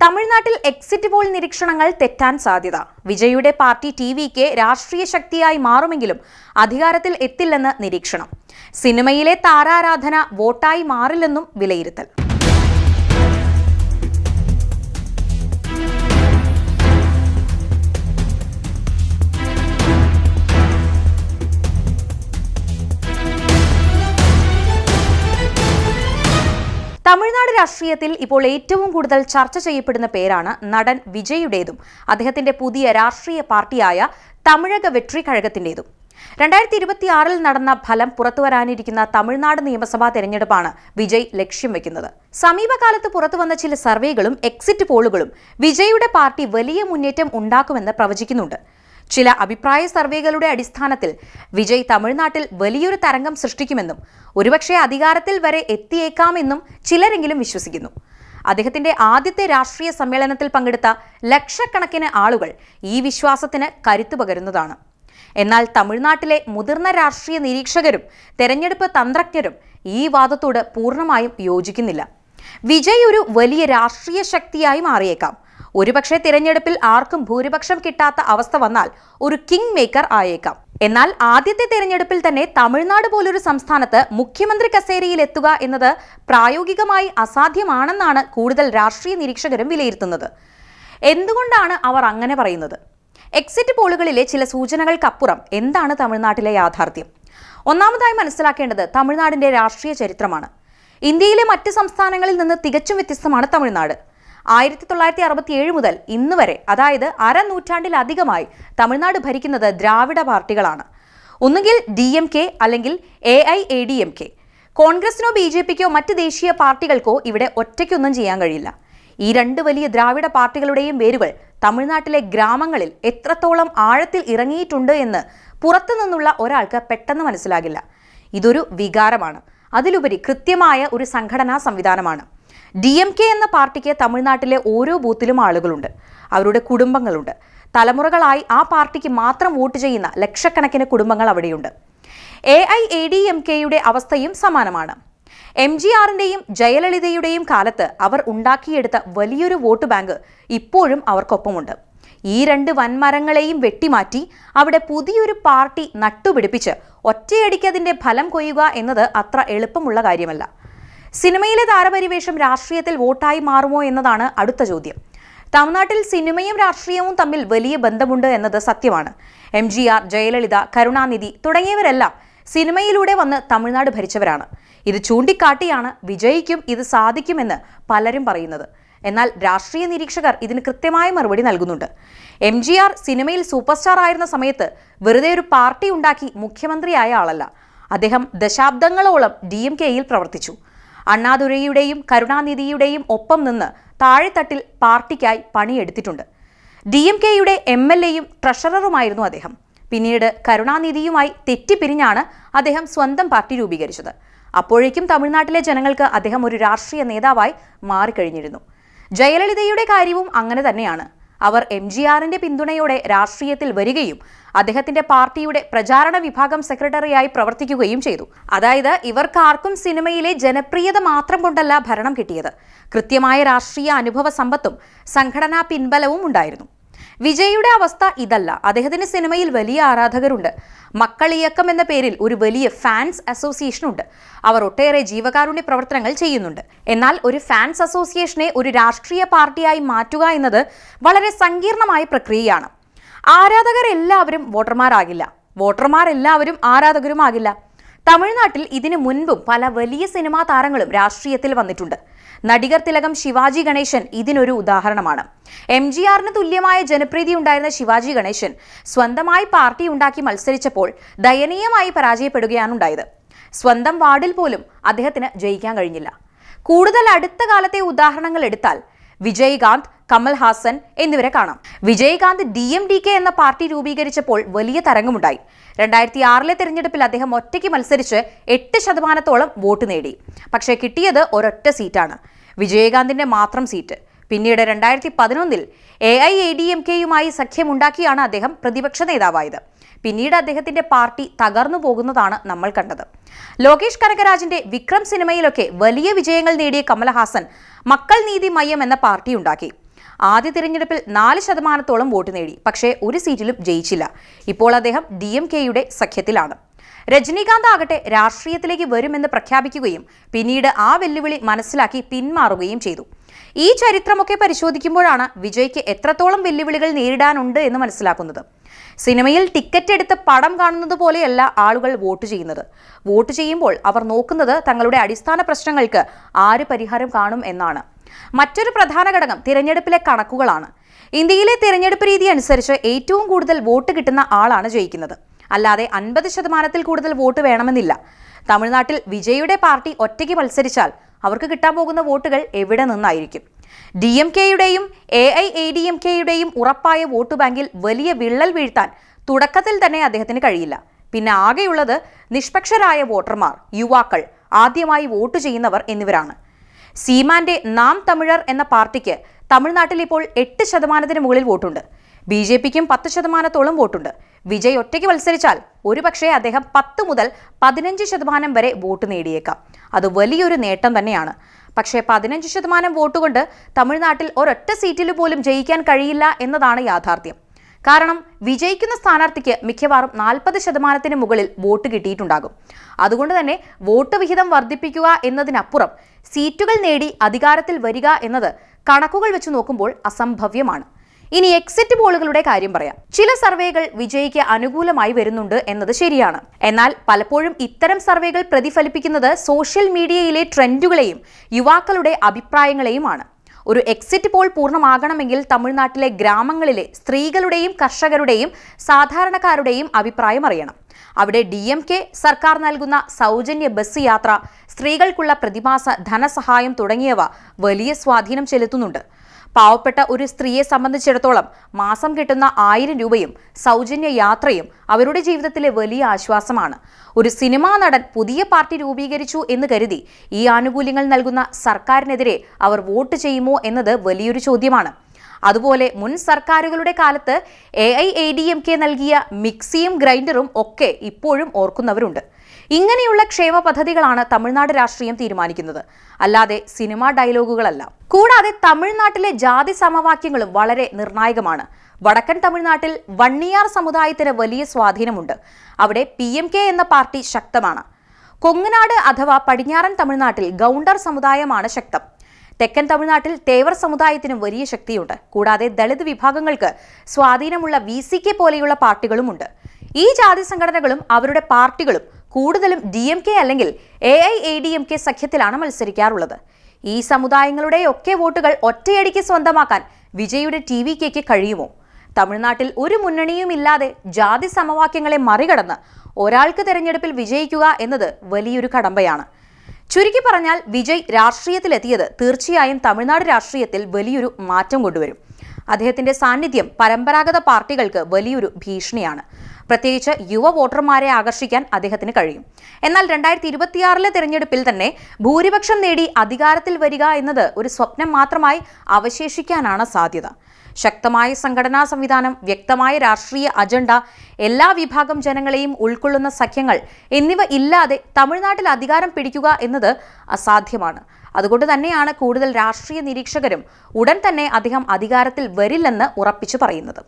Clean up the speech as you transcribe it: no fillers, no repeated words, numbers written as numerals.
തമിഴ്നാട്ടിൽ exit poll നിരീക്ഷണങ്ങൾ തെറ്റാൻ സാധ്യത. വിജയുടെ പാർട്ടി ടിവിക്ക് രാഷ്ട്രീയ ശക്തിയായി മാറുമെങ്കിലും അധികാരത്തിൽ എത്തില്ലെന്ന് നിരീക്ഷണം. സിനിമയിലെ താരാരാധന വോട്ടായി മാറില്ലെന്നും വിലയിരുത്തൽ. തമിഴ്നാട് രാഷ്ട്രീയത്തിൽ ഇപ്പോൾ ഏറ്റവും കൂടുതൽ ചർച്ച ചെയ്യപ്പെടുന്ന പേരാണ് നടൻ വിജയുടേതും അദ്ദേഹത്തിന്റെ പുതിയ രാഷ്ട്രീയ പാർട്ടിയായ തമിഴക വെട്രി കഴകത്തിന്റേതും. 2026 നടന്ന ഫലം പുറത്തുവരാനിരിക്കുന്ന തമിഴ്നാട് നിയമസഭാ തെരഞ്ഞെടുപ്പാണ് വിജയ് ലക്ഷ്യം വെക്കുന്നത്. സമീപകാലത്ത് പുറത്തുവന്ന ചില സർവേകളും എക്സിറ്റ് പോളുകളും വിജയുടെ പാർട്ടി വലിയ മുന്നേറ്റം ഉണ്ടാക്കുമെന്ന് പ്രവചിക്കുന്നുണ്ട്. ചില അഭിപ്രായ സർവേകളുടെ അടിസ്ഥാനത്തിൽ വിജയ് തമിഴ്നാട്ടിൽ വലിയൊരു തരംഗം സൃഷ്ടിക്കുമെന്നും ഒരുപക്ഷെ അധികാരത്തിൽ വരെ എത്തിയേക്കാമെന്നും ചിലരെങ്കിലും വിശ്വസിക്കുന്നു. അദ്ദേഹത്തിന്റെ ആദ്യത്തെ രാഷ്ട്രീയ സമ്മേളനത്തിൽ പങ്കെടുത്ത ലക്ഷക്കണക്കിന് ആളുകൾ ഈ വിശ്വാസത്തിന് കരുത്തു പകരുന്നതാണ്. എന്നാൽ തമിഴ്നാട്ടിലെ മുതിർന്ന രാഷ്ട്രീയ നിരീക്ഷകരും തെരഞ്ഞെടുപ്പ് തന്ത്രജ്ഞരും ഈ വാദത്തോട് പൂർണ്ണമായും യോജിക്കുന്നില്ല. വിജയ് ഒരു വലിയ രാഷ്ട്രീയ ശക്തിയായി മാറിയേക്കാം. ഒരുപക്ഷെ തിരഞ്ഞെടുപ്പിൽ ആർക്കും ഭൂരിപക്ഷം കിട്ടാത്ത അവസ്ഥ വന്നാൽ ഒരു കിങ് മേക്കർ ആയേക്കാം. എന്നാൽ ആദ്യത്തെ തിരഞ്ഞെടുപ്പിൽ തന്നെ തമിഴ്നാട് പോലൊരു സംസ്ഥാനത്ത് മുഖ്യമന്ത്രി കസേരയിൽ എത്തുക എന്നത് പ്രായോഗികമായി അസാധ്യമാണെന്നാണ് കൂടുതൽ രാഷ്ട്രീയ നിരീക്ഷകരും വിലയിരുത്തുന്നത്. എന്തുകൊണ്ടാണ് അവർ അങ്ങനെ പറയുന്നത്? എക്സിറ്റ് പോളുകളിലെ ചില സൂചനകൾക്കപ്പുറം എന്താണ് തമിഴ്നാട്ടിലെ യാഥാർത്ഥ്യം? ഒന്നാമതായി മനസ്സിലാക്കേണ്ടത് തമിഴ്നാടിന്റെ രാഷ്ട്രീയ ചരിത്രമാണ്. ഇന്ത്യയിലെ മറ്റ് സംസ്ഥാനങ്ങളിൽ നിന്ന് തികച്ചും വ്യത്യസ്തമാണ് തമിഴ്നാട്. 1967 മുതൽ ഇന്ന് വരെ, അതായത് അരനൂറ്റാണ്ടിലധികമായി തമിഴ്നാട് ഭരിക്കുന്നത് ദ്രാവിഡ പാർട്ടികളാണ്. ഒന്നുകിൽ DMK അല്ലെങ്കിൽ AIADMK. കോൺഗ്രസിനോ BJPക്കോ മറ്റ് ദേശീയ പാർട്ടികൾക്കോ ഇവിടെ ഒറ്റയ്ക്കൊന്നും ചെയ്യാൻ കഴിയില്ല. ഈ രണ്ട് വലിയ ദ്രാവിഡ പാർട്ടികളുടെയും വേരുകൾ തമിഴ്നാട്ടിലെ ഗ്രാമങ്ങളിൽ എത്രത്തോളം ആഴത്തിൽ ഇറങ്ങിയിട്ടുണ്ട് എന്ന് പുറത്തുനിന്നുള്ള ഒരാൾക്ക് പെട്ടെന്ന് മനസ്സിലാകില്ല. ഇതൊരു വികാരമാണ്, അതിലുപരി കൃത്യമായ ഒരു സംഘടനാ സംവിധാനമാണ്. DMK എന്ന പാർട്ടിക്ക് തമിഴ്നാട്ടിലെ ഓരോ ബൂത്തിലും ആളുകളുണ്ട്, അവരുടെ കുടുംബങ്ങളുണ്ട്. തലമുറകളായി ആ പാർട്ടിക്ക് മാത്രം വോട്ട് ചെയ്യുന്ന ലക്ഷക്കണക്കിന് കുടുംബങ്ങൾ അവിടെയുണ്ട്. AIADMKയുടെ അവസ്ഥയും സമാനമാണ്. MGRന്റെയും ജയലളിതയുടെയും കാലത്ത് അവർ ഉണ്ടാക്കിയെടുത്ത വലിയൊരു വോട്ട് ബാങ്ക് ഇപ്പോഴും അവർക്കൊപ്പമുണ്ട്. ഈ രണ്ട് വൻമരങ്ങളെയും വെട്ടിമാറ്റി അവിടെ പുതിയൊരു പാർട്ടി നട്ടുപിടിപ്പിച്ച് ഒറ്റയടിക്ക് അതിന്റെ ഫലം കൊയ്യുക എന്നത് അത്ര എളുപ്പമുള്ള കാര്യമല്ല. സിനിമയിലെ താരപരിവേഷം രാഷ്ട്രീയത്തിൽ വോട്ടായി മാറുമോ എന്നതാണ് അടുത്ത ചോദ്യം. തമിഴ്നാട്ടിൽ സിനിമയും രാഷ്ട്രീയവും തമ്മിൽ വലിയ ബന്ധമുണ്ട് എന്നത് സത്യമാണ്. MGR, ജയലളിത, കരുണാനിധി തുടങ്ങിയവരെല്ലാം സിനിമയിലൂടെ വന്ന് തമിഴ്നാട് ഭരിച്ചവരാണ്. ഇത് ചൂണ്ടിക്കാട്ടിയാണ് വിജയിക്കും ഇത് സാധിക്കുമെന്ന് പലരും പറയുന്നത്. എന്നാൽ രാഷ്ട്രീയ നിരീക്ഷകർ ഇതിന് കൃത്യമായ മറുപടി നൽകുന്നുണ്ട്. MGR സിനിമയിൽ സൂപ്പർ സ്റ്റാർ ആയിരുന്ന സമയത്ത് വെറുതെ ഒരു പാർട്ടി ഉണ്ടാക്കി മുഖ്യമന്ത്രിയായ ആളല്ല. അദ്ദേഹം ദശാബ്ദങ്ങളോളം DMKയിൽ പ്രവർത്തിച്ചു. അണ്ണാദുരൈയുടെയും കരുണാനിധിയുടെയും ഒപ്പം നിന്ന് താഴെത്തട്ടിൽ പാർട്ടിക്കായി പണിയെടുത്തിട്ടുണ്ട്. DMKയുടെ MLAയും ട്രഷററുമായിരുന്നു അദ്ദേഹം. പിന്നീട് കരുണാനിധിയുമായി തെറ്റിപ്പിരിഞ്ഞാണ് അദ്ദേഹം സ്വന്തം പാർട്ടി രൂപീകരിച്ചത്. അപ്പോഴേക്കും തമിഴ്നാട്ടിലെ ജനങ്ങൾക്ക് അദ്ദേഹം ഒരു രാഷ്ട്രീയ നേതാവായി മാറിക്കഴിഞ്ഞിരുന്നു. ജയലളിതയുടെ കാര്യവും അങ്ങനെ തന്നെയാണ്. അവർ MGRന്റെ പിന്തുണയോടെ രാഷ്ട്രീയത്തിൽ വരികയും അദ്ദേഹത്തിന്റെ പാർട്ടിയുടെ പ്രചാരണ വിഭാഗം സെക്രട്ടറിയായി പ്രവർത്തിക്കുകയും ചെയ്തു. അതായത് ഇവർക്കാർക്കും സിനിമയിലെ ജനപ്രിയത മാത്രം കൊണ്ടല്ല ഭരണം കിട്ടിയത്, കൃത്യമായ രാഷ്ട്രീയ അനുഭവ സമ്പത്തും സംഘടനാ പിൻബലവും ഉണ്ടായിരുന്നു. വിജയുടെ അവസ്ഥ ഇതല്ല. അദ്ദേഹത്തിന് സിനിമയിൽ വലിയ ആരാധകരുണ്ട്. മക്കൾ ഇയക്കം എന്ന പേരിൽ ഒരു വലിയ ഫാൻസ് അസോസിയേഷൻ ഉണ്ട്. അവർ ഒട്ടേറെ ജീവകാരുണ്യ പ്രവർത്തനങ്ങൾ ചെയ്യുന്നുണ്ട്. എന്നാൽ ഒരു ഫാൻസ് അസോസിയേഷനെ ഒരു രാഷ്ട്രീയ പാർട്ടിയായി മാറ്റുക എന്നത് വളരെ സങ്കീർണമായ പ്രക്രിയയാണ്. ആരാധകരെല്ലാവരും വോട്ടർമാരാകില്ല, വോട്ടർമാരെല്ലാവരും ആരാധകരുമാകില്ല. തമിഴ്നാട്ടിൽ ഇതിനു മുൻപും പല വലിയ സിനിമാ താരങ്ങളും രാഷ്ട്രീയത്തിൽ വന്നിട്ടുണ്ട്. നടികർ തിലകം ശിവാജി ഗണേശൻ ഇതിനൊരു ഉദാഹരണമാണ്. MGRന് തുല്യമായ ജനപ്രീതി ഉണ്ടായിരുന്ന ശിവാജി ഗണേശൻ സ്വന്തമായി പാർട്ടി ഉണ്ടാക്കി മത്സരിച്ചപ്പോൾ ദയനീയമായി പരാജയപ്പെടുകയാണുണ്ടായത്. സ്വന്തം വാർഡിൽ പോലും അദ്ദേഹത്തിന് ജയിക്കാൻ കഴിഞ്ഞില്ല. കൂടുതൽ അടുത്ത കാലത്തെ ഉദാഹരണങ്ങൾ എടുത്താൽ വിജയകാന്ത്, കമൽഹാസൻ എന്നിവരെ കാണാം. വിജയകാന്ത് DMDK എന്ന പാർട്ടി രൂപീകരിച്ചപ്പോൾ വലിയ തരംഗമുണ്ടായി. 2006 തെരഞ്ഞെടുപ്പിൽ അദ്ദേഹം ഒറ്റയ്ക്ക് മത്സരിച്ച് 8% വോട്ട് നേടി. പക്ഷേ കിട്ടിയത് ഒരൊറ്റ സീറ്റാണ്, വിജയകാന്തിന്റെ മാത്രം സീറ്റ്. പിന്നീട് 2011 AIADMKയുമായി സഖ്യമുണ്ടാക്കിയാണ് അദ്ദേഹം പ്രതിപക്ഷ നേതാവായത്. പിന്നീട് അദ്ദേഹത്തിന്റെ പാർട്ടി തകർന്നു പോകുന്നതാണ് നമ്മൾ കണ്ടത്. ലോകേഷ് കനകരാജിന്റെ വിക്രം സിനിമയിലൊക്കെ വലിയ വിജയങ്ങൾ നേടിയ കമൽഹാസൻ മക്കൾ നീതി മയ്യം എന്ന പാർട്ടി ഉണ്ടാക്കി. ആദ്യ തിരഞ്ഞെടുപ്പിൽ 4% വോട്ട് നേടി, പക്ഷേ ഒരു സീറ്റിലും ജയിച്ചില്ല. ഇപ്പോൾ അദ്ദേഹം DMKയുടെ സഖ്യത്തിലാണ്. രജനീകാന്ത് ആകട്ടെ രാഷ്ട്രീയത്തിലേക്ക് വരുമെന്ന് പ്രഖ്യാപിക്കുകയും പിന്നീട് ആ വെല്ലുവിളി മനസ്സിലാക്കി പിന്മാറുകയും ചെയ്തു. ഈ ചരിത്രമൊക്കെ പരിശോധിക്കുമ്പോഴാണ് വിജയ്ക്ക് എത്രത്തോളം വെല്ലുവിളികൾ നേരിടാനുണ്ട് എന്ന് മനസ്സിലാക്കുന്നത്. സിനിമയിൽ ടിക്കറ്റ് എടുത്ത് പടം കാണുന്നത് പോലെയല്ല ആളുകൾ വോട്ട് ചെയ്യുന്നത്. വോട്ട് ചെയ്യുമ്പോൾ അവർ നോക്കുന്നത് തങ്ങളുടെ അടിസ്ഥാന പ്രശ്നങ്ങൾക്ക് ആര് പരിഹാരം കാണും എന്നാണ്. മറ്റൊരു പ്രധാന ഘടകം തിരഞ്ഞെടുപ്പിലെ കണക്കുകളാണ്. ഇന്ത്യയിലെ തിരഞ്ഞെടുപ്പ് രീതി അനുസരിച്ച് ഏറ്റവും കൂടുതൽ വോട്ട് കിട്ടുന്ന ആളാണ് ജയിക്കുന്നത്. അല്ലാതെ 50% കൂടുതൽ വോട്ട് വേണമെന്നില്ല. തമിഴ്നാട്ടിൽ വിജയുടെ പാർട്ടി ഒറ്റയ്ക്ക് മത്സരിച്ചാൽ അവർക്ക് കിട്ടാൻ പോകുന്ന വോട്ടുകൾ എവിടെ നിന്നായിരിക്കും? DMKയുടെയും AIADMKയുടെയും ഉറപ്പായ വോട്ട് ബാങ്കിൽ വലിയ വിള്ളൽ വീഴ്ത്താൻ തുടക്കത്തിൽ തന്നെ അദ്ദേഹത്തിന് കഴിയില്ല. പിന്നെ ആകെയുള്ളത് നിഷ്പക്ഷരായ വോട്ടർമാർ, യുവാക്കൾ, ആദ്യമായി വോട്ട് ചെയ്യുന്നവർ എന്നിവരാണ്. സീമാന്റെ നാം തമിഴർ എന്ന പാർട്ടിക്ക് തമിഴ്നാട്ടിൽ ഇപ്പോൾ 8% മുകളിൽ വോട്ടുണ്ട്. BJPക്കും 10% വോട്ടുണ്ട്. വിജയ് ഒറ്റയ്ക്ക് മത്സരിച്ചാൽ ഒരുപക്ഷെ അദ്ദേഹം 10 മുതൽ 15% വരെ വോട്ട് നേടിയേക്കാം. അത് വലിയൊരു നേട്ടം തന്നെയാണ്. പക്ഷേ 15% വോട്ട് കൊണ്ട് തമിഴ്നാട്ടിൽ ഒരൊറ്റ സീറ്റിൽ പോലും ജയിക്കാൻ കഴിയില്ല എന്നതാണ് യാഥാർത്ഥ്യം. കാരണം വിജയിക്കുന്ന സ്ഥാനാർത്ഥിക്ക് മിക്കവാറും 40% മുകളിൽ വോട്ട് കിട്ടിയിട്ടുണ്ടാകും. അതുകൊണ്ട് തന്നെ വോട്ട് വിഹിതം വർദ്ധിപ്പിക്കുക എന്നതിനപ്പുറം സീറ്റുകൾ നേടി അധികാരത്തിൽ വരിക എന്നത് കണക്കുകൾ വെച്ച് നോക്കുമ്പോൾ അസംഭവ്യമാണ്. ഇനി എക്സിറ്റ് പോളുകളുടെ കാര്യം പറയാം. ചില സർവേകൾ വിജയ്ക്ക് അനുകൂലമായി വരുന്നുണ്ട് എന്നത് ശരിയാണ്. എന്നാൽ പലപ്പോഴും ഇത്തരം സർവേകൾ പ്രതിഫലിപ്പിക്കുന്നത് സോഷ്യൽ മീഡിയയിലെ ട്രെൻഡുകളെയും യുവാക്കളുടെ അഭിപ്രായങ്ങളെയുമാണ്. ഒരു എക്സിറ്റ് പോൾ പൂർണ്ണമാകണമെങ്കിൽ തമിഴ്നാട്ടിലെ ഗ്രാമങ്ങളിലെ സ്ത്രീകളുടെയും കർഷകരുടെയും സാധാരണക്കാരുടെയും അഭിപ്രായം അറിയണം. അവിടെ DMK സർക്കാർ നൽകുന്ന സൗജന്യ ബസ് യാത്ര, സ്ത്രീകൾക്കുള്ള പ്രതിമാസ ധനസഹായം തുടങ്ങിയവ വലിയ സ്വാധീനം ചെലുത്തുന്നുണ്ട്. പാവപ്പെട്ട ഒരു സ്ത്രീയെ സംബന്ധിച്ചിടത്തോളം മാസം കിട്ടുന്ന 1000 രൂപയും സൗജന്യ യാത്രയും അവരുടെ ജീവിതത്തിലെ വലിയ ആശ്വാസമാണ്. ഒരു സിനിമാ നടൻ പുതിയ പാർട്ടി രൂപീകരിച്ചു എന്ന് കരുതി ഈ ആനുകൂല്യങ്ങൾ നൽകുന്ന സർക്കാരിനെതിരെ അവർ വോട്ട് ചെയ്യുമോ എന്നത് വലിയൊരു ചോദ്യമാണ്. അതുപോലെ മുൻ സർക്കാരുകളുടെ കാലത്ത് AIADMK നൽകിയ മിക്സിയും ഗ്രൈൻഡറും ഒക്കെ ഇപ്പോഴും ഓർക്കുന്നവരുണ്ട്. ഇങ്ങനെയുള്ള ക്ഷേമ പദ്ധതികളാണ് തമിഴ്നാട് രാഷ്ട്രീയം തീരുമാനിക്കുന്നത്, അല്ലാതെ സിനിമാ ഡയലോഗുകളല്ല. കൂടാതെ തമിഴ്നാട്ടിലെ ജാതി സമവാക്യങ്ങളും വളരെ നിർണായകമാണ്. വടക്കൻ തമിഴ്നാട്ടിൽ വണ്ണിയാർ സമുദായത്തിന് വലിയ സ്വാധീനമുണ്ട്. അവിടെ PMK എന്ന പാർട്ടി ശക്തമാണ്. കൊങ്ങനാട് അഥവാ പടിഞ്ഞാറൻ തമിഴ്നാട്ടിൽ ഗൗണ്ടർ സമുദായമാണ് ശക്തം. തെക്കൻ തമിഴ്നാട്ടിൽ തേവർ സമുദായത്തിനും വലിയ ശക്തിയുണ്ട്. കൂടാതെ ദളിത് വിഭാഗങ്ങൾക്ക് സ്വാധീനമുള്ള VCK പോലെയുള്ള പാർട്ടികളുമുണ്ട്. ഈ ജാതി സംഘടനകളും അവരുടെ പാർട്ടികളും കൂടുതലും DMK അല്ലെങ്കിൽ AIADMK സഖ്യത്തിലാണ് മത്സരിക്കാറുള്ളത്. ഈ സമുദായങ്ങളുടെയൊക്കെ വോട്ടുകൾ ഒറ്റയടിക്ക് സ്വന്തമാക്കാൻ വിജയുടെ TVKയ്ക്ക് കഴിയുമോ? തമിഴ്നാട്ടിൽ ഒരു മുന്നണിയുമില്ലാതെ ജാതി സമവാക്യങ്ങളെ മറികടന്ന് ഒരാൾക്ക് തെരഞ്ഞെടുപ്പിൽ വിജയിക്കുക എന്നത് വലിയൊരു കടമ്പയാണ്. ചുരുക്കി പറഞ്ഞാൽ വിജയ് രാഷ്ട്രീയത്തിലെത്തിയത് തീർച്ചയായും തമിഴ്നാട് രാഷ്ട്രീയത്തിൽ വലിയൊരു മാറ്റം കൊണ്ടുവരും. അദ്ദേഹത്തിന്റെ സാന്നിധ്യം പരമ്പരാഗത പാർട്ടികൾക്ക് വലിയൊരു ഭീഷണിയാണ്. പ്രത്യേകിച്ച് യുവ വോട്ടർമാരെ ആകർഷിക്കാൻ അദ്ദേഹത്തിന് കഴിയും. എന്നാൽ 2026 തിരഞ്ഞെടുപ്പിൽ തന്നെ ഭൂരിപക്ഷം നേടി അധികാരത്തിൽ വരിക എന്നത് ഒരു സ്വപ്നം മാത്രമായി അവശേഷിക്കാനാണ് സാധ്യത. ശക്തമായ സംഘടനാ സംവിധാനം, വ്യക്തമായ രാഷ്ട്രീയ അജണ്ട, എല്ലാ വിഭാഗം ജനങ്ങളെയും ഉൾക്കൊള്ളുന്ന സഖ്യങ്ങൾ എന്നിവ ഇല്ലാതെ തമിഴ്നാട്ടിൽ അധികാരം പിടിക്കുക എന്നത് അസാധ്യമാണ്. അതുകൊണ്ട് തന്നെയാണ് കൂടുതൽ രാഷ്ട്രീയ നിരീക്ഷകരും ഉടൻ തന്നെ അദ്ദേഹം അധികാരത്തിൽ വരില്ലെന്ന് ഉറപ്പിച്ചു പറയുന്നത്.